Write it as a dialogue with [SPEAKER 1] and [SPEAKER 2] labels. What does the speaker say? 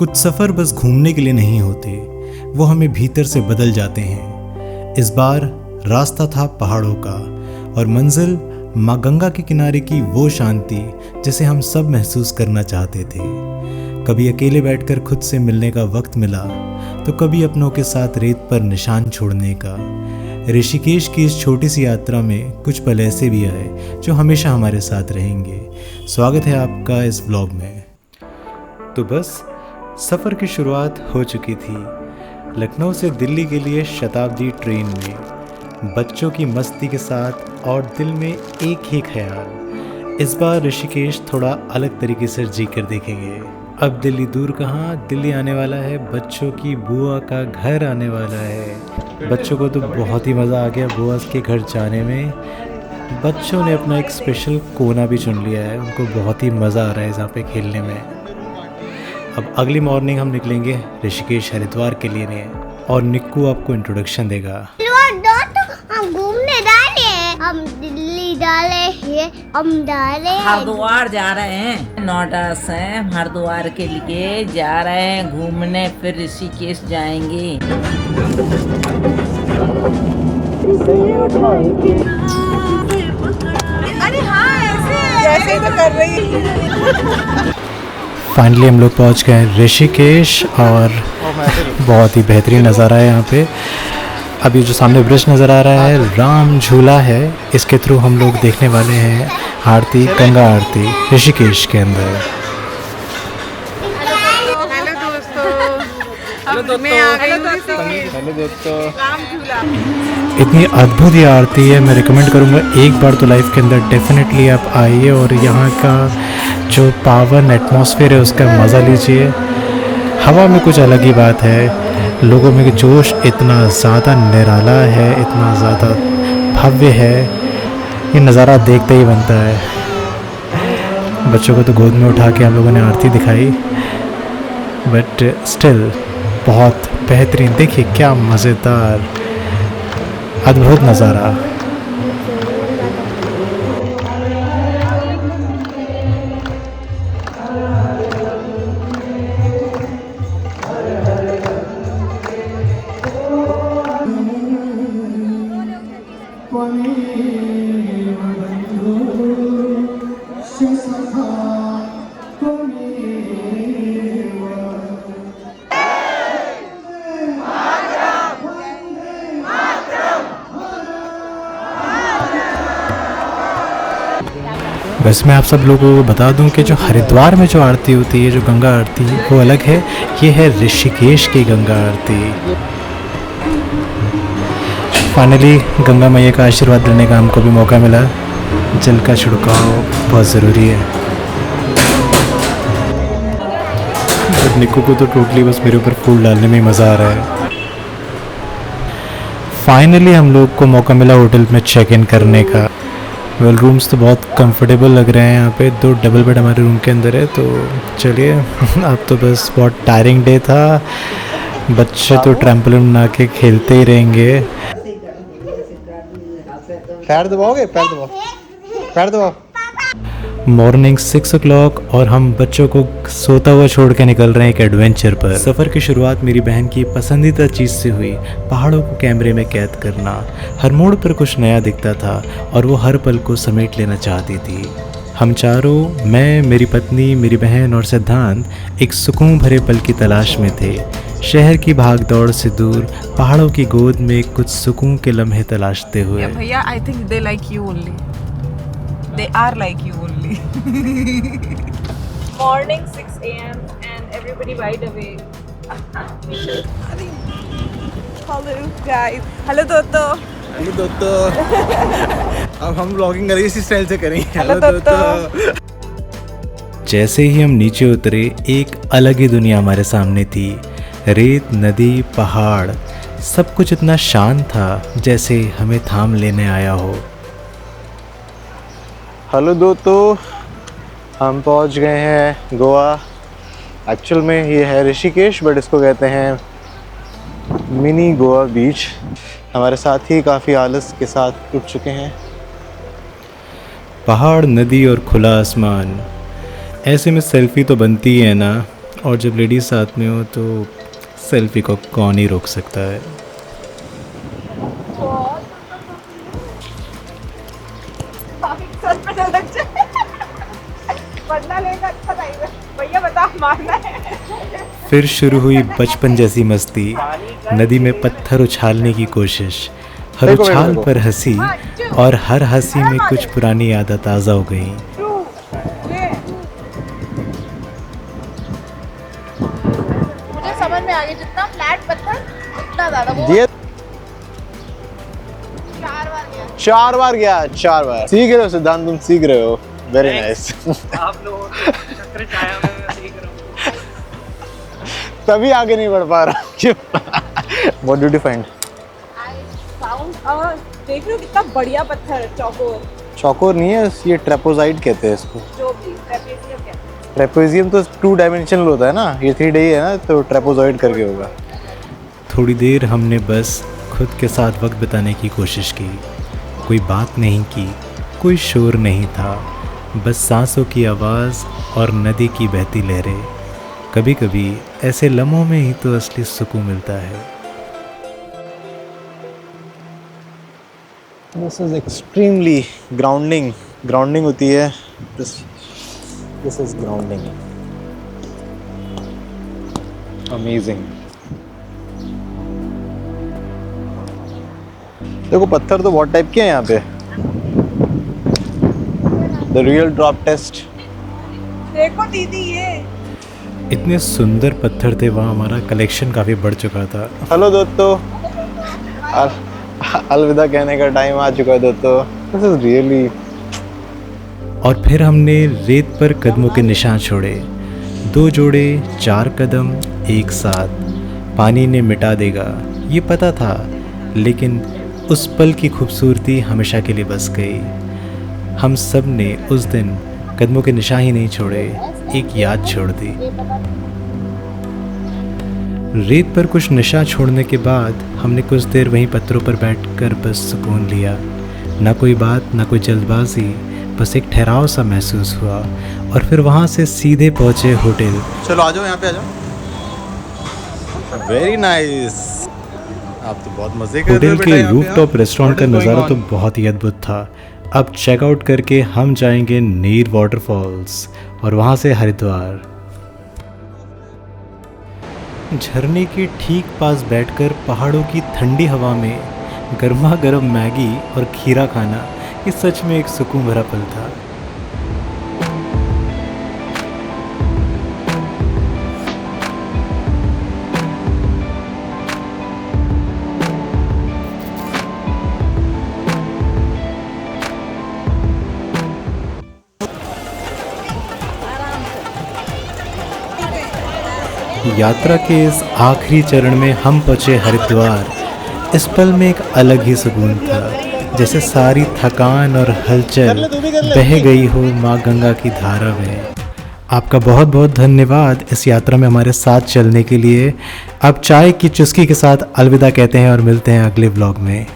[SPEAKER 1] कुछ सफ़र बस घूमने के लिए नहीं होते, वो हमें भीतर से बदल जाते हैं। इस बार रास्ता था पहाड़ों का और मंजिल माँ गंगा के किनारे की वो शांति जिसे हम सब महसूस करना चाहते थे। कभी अकेले बैठकर खुद से मिलने का वक्त मिला तो कभी अपनों के साथ रेत पर निशान छोड़ने का। ऋषिकेश की इस छोटी सी यात्रा में कुछ पल ऐसे भी आए जो हमेशा हमारे साथ रहेंगे। स्वागत है आपका इस व्लॉग में। तो बस सफ़र की शुरुआत हो चुकी थी। लखनऊ से दिल्ली के लिए शताब्दी ट्रेन में बच्चों की मस्ती के साथ और दिल में एक ही ख्याल, इस बार ऋषिकेश थोड़ा अलग तरीके से जी कर देखेंगे। अब दिल्ली दूर कहाँ, दिल्ली आने वाला है बच्चों की बुआ का घर आने वाला है। बच्चों को तो बहुत ही मज़ा आ गया बुआ के घर जाने में। बच्चों ने अपना एक स्पेशल कोना भी चुन लिया है, उनको बहुत ही मज़ा आ रहा है यहाँ पे खेलने में। अब अगली मॉर्निंग हम निकलेंगे ऋषिकेश हरिद्वार के लिए और निक्कू आपको इंट्रोडक्शन देगा।
[SPEAKER 2] हम घूमने डाले हैं, हम दिल्ली डाले हैं, हम डाले
[SPEAKER 3] हरिद्वार जा रहे हैं। नोएडा से हरिद्वार के लिए जा रहे हैं घूमने, फिर ऋषिकेश जाएंगे।
[SPEAKER 4] अरे हाँ, ऐसे तो कर रही है।
[SPEAKER 1] फाइनली हम लोग पहुंच गए ऋषिकेश और बहुत ही बेहतरीन नज़ारा है यहाँ पे। अभी जो सामने ब्रिज नज़र आ रहा है राम झूला है, इसके थ्रू हम लोग देखने वाले हैं आरती, गंगा आरती ऋषिकेश के अंदर।
[SPEAKER 4] हेलो दोस्तों, राम झूला
[SPEAKER 1] इतनी अद्भुत ये आरती है, मैं रिकमेंड करूँगा एक बार तो लाइफ के अंदर डेफिनेटली आप आइए और यहाँ का जो पावन एटमॉस्फेयर है उसका मज़ा लीजिए। हवा में कुछ अलग ही बात है, लोगों में जोश इतना ज़्यादा निराला है, इतना ज़्यादा भव्य है, ये नज़ारा देखते ही बनता है। बच्चों को तो गोद में उठा के हम लोगों ने आरती दिखाई, बट स्टिल बहुत बेहतरीन। देखिए क्या मज़ेदार अद्भुत नज़ारा। वैसे मैं आप सब लोगों को बता दूं कि जो हरिद्वार में जो आरती होती है, जो गंगा आरती, वो अलग है। ये है ऋषिकेश की गंगा आरती। फाइनली गंगा मैया का आशीर्वाद लेने का हमको भी मौका मिला। जल का छिड़काव बहुत ज़रूरी है। बट निक्कू को तो टोटली बस मेरे ऊपर फूल डालने में मज़ा आ रहा है। फाइनली हम लोग को मौका मिला होटल में चेक इन करने का। वेल रूम्स तो बहुत कंफर्टेबल लग रहे हैं यहाँ पे। 2 डबल बेड हमारे रूम के अंदर है। तो चलिए अब तो बस बहुत टायरिंग डे था। बच्चे तो ट्रैम्पोलिन बना के खेलते ही रहेंगे।
[SPEAKER 5] पैर दबाओगे? पैर दबाओ, पैर दबाओ।
[SPEAKER 1] मॉर्निंग 6 o'clock और हम बच्चों को सोता हुआ छोड़ के निकल रहे हैं एक एडवेंचर पर। सफ़र की शुरुआत मेरी बहन की पसंदीदा चीज़ से हुई, पहाड़ों को कैमरे में कैद करना। हर मोड़ पर कुछ नया दिखता था और वो हर पल को समेट लेना चाहती थी। हम चारों, मैं, मेरी पत्नी, मेरी बहन और सिद्धांत एक सुकून भरे पल की तलाश में थे। शहर की भाग दौड़ से दूर पहाड़ों की गोद में कुछ सुकून के लम्हे तलाशते हुए।
[SPEAKER 4] भैया, I think they like you only, they are like you only. Morning 6 AM and everybody wide awake. Hello guys, hello दोस्तों।
[SPEAKER 5] हेलो दोस्तों। अब हम व्लॉगिंग करेंगे इसी स्टाइल से करेंगे।
[SPEAKER 4] हेलो दोस्तों।
[SPEAKER 1] जैसे ही हम नीचे उतरे एक अलग ही दुनिया हमारे सामने थी। रेत, नदी, पहाड़, सब कुछ इतना शांत था जैसे हमें थाम लेने आया हो।
[SPEAKER 5] हेलो दोस्तों, हम पहुंच गए हैं गोवा। एक्चुअल में ये है ऋषिकेश, बट इसको कहते हैं मिनी गोवा बीच। हमारे साथी काफ़ी आलस के साथ उठ चुके हैं।
[SPEAKER 1] पहाड़, नदी और खुला आसमान, ऐसे में सेल्फी तो बनती ही है ना। और जब लेडीज साथ में हो तो सेल्फी को कौन ही रोक सकता है।
[SPEAKER 4] भैया बता मारना है।
[SPEAKER 1] फिर शुरू हुई बचपन जैसी मस्ती, नदी में पत्थर उछालने की कोशिश, हर उछाल पर हंसी और हर हंसी में कुछ पुरानी यादें ताज़ा हो गई।
[SPEAKER 4] मुझे समझ में आ गया जितना फ्लैट पत्थर उतना ज्यादा वो
[SPEAKER 5] ये
[SPEAKER 4] 4 बार गया।
[SPEAKER 5] 4 बार सीख रहे हो सिद्धांत, तुम सीख रहे हो। Very nice.
[SPEAKER 6] आप लोगों को चक्कर छाया में मैं सीख रहा हूँ।
[SPEAKER 5] तभी आगे नहीं बढ़ पा रहा। क्यों? What did you find?
[SPEAKER 4] देख रहे हो कितना बढ़िया पत्थर है, चौकोर।
[SPEAKER 5] चौकोर नहीं है, ये ट्रेपोजाइट कहते हैं इसको।
[SPEAKER 4] जो भी ट्रेपेजियम कहते हैं।
[SPEAKER 5] ट्रेपेजियम तो 2 डायमेंशनल होता है ना, ये 3D है ना, तो ट्रेपोजाइट करके होगा।
[SPEAKER 1] थोड़ी देर हमने बस खुद के साथ वक्त बिताने की कोशिश की। कोई बात नहीं की, कोई शोर नहीं था, बस सांसों की आवाज़ और नदी की बहती लहरें। कभी कभी ऐसे लम्हों में ही तो असली सुकून मिलता है।
[SPEAKER 5] This is extremely grounding. Grounding होती है, दिस इज ग्राउंडिंग। अमेजिंग। देखो पत्थर तो बहुत टाइप के हैं यहाँ पे। The real drop test.
[SPEAKER 4] देखो दीदी ये
[SPEAKER 1] इतने सुंदर पत्थर थे, वहाँ हमारा कलेक्शन काफ़ी बढ़ चुका था।
[SPEAKER 5] हेलो दोस्तों, अलविदा कहने का टाइम आ चुका है दोस्तों। This is really.
[SPEAKER 1] और फिर हमने रेत पर कदमों के निशान छोड़े। 2 जोड़े 4 कदम एक साथ पानी ने मिटा देगा, ये पता था, लेकिन उस पल की खूबसूरती हमेशा के लिए बस गई। हम सब ने उस दिन कदमों के निशान ही नहीं छोड़े, एक याद छोड़ दी। रेत पर कुछ निशान छोड़ने के बाद हमने कुछ देर वहीं पत्थरों पर बैठकर बस सुकून लिया। ना कोई बात, ना कोई जल्दबाजी, बस एक ठहराव सा महसूस हुआ। और फिर वहाँ से सीधे पहुँचे होटल।
[SPEAKER 5] चलो आ जाओ, यहाँ पे आ जाओ। Very nice. आप तो बहुत मजे कर रहे हो
[SPEAKER 1] होटल के रूफटॉप रेस्टोरेंट का नज़ारा तो बहुत ही अद्भुत था। अब चेकआउट करके हम जाएंगे नीर वाटरफॉल्स और वहाँ से हरिद्वार। झरने के ठीक पास बैठकर पहाड़ों की ठंडी हवा में गर्मा गर्म मैगी और खीरा खाना, ये सच में एक सुकून भरा पल था। यात्रा के इस आखिरी चरण में हम पहुँचे हरिद्वार। इस पल में एक अलग ही सुकून था, जैसे सारी थकान और हलचल बह गई हो माँ गंगा की धारा में। आपका बहुत बहुत धन्यवाद इस यात्रा में हमारे साथ चलने के लिए। अब चाय की चुस्की के साथ अलविदा कहते हैं और मिलते हैं अगले व्लॉग में।